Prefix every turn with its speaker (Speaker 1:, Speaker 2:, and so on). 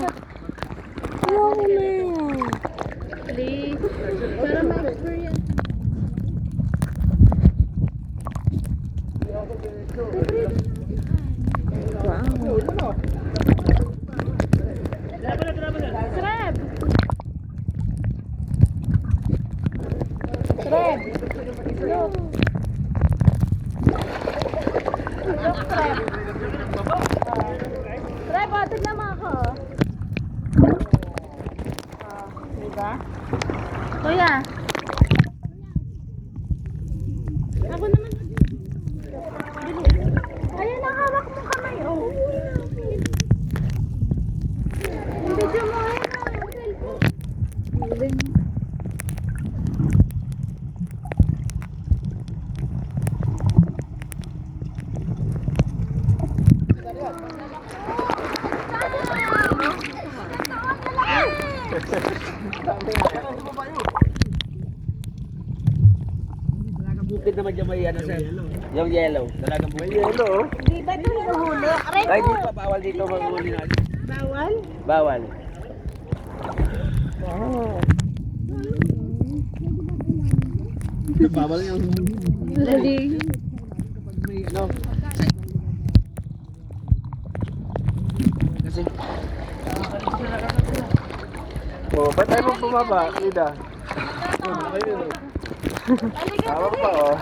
Speaker 1: Wow na.
Speaker 2: Please. Para ma-experience.
Speaker 1: Wow.
Speaker 2: Crab! Crab! Look! Look, crab! Crab, tignan mo ako. Diba? Kuya! Ako naman. Ayun, nakawak mo kamay. Oh. Video mo ayun.
Speaker 3: Dalagang bukid naman dyan may ano sir. Yung yellow. Dalagang bukid. May yellow.
Speaker 2: Di ba ito hinuhuli?
Speaker 3: Ay di pa bawal dito maghuli natin.
Speaker 2: Bawal?
Speaker 3: Bawal. Bawal yung
Speaker 2: Lali.
Speaker 3: may ano. Kasi oh, ba't tayo mo bumaba, Ida? Tawag pa oh.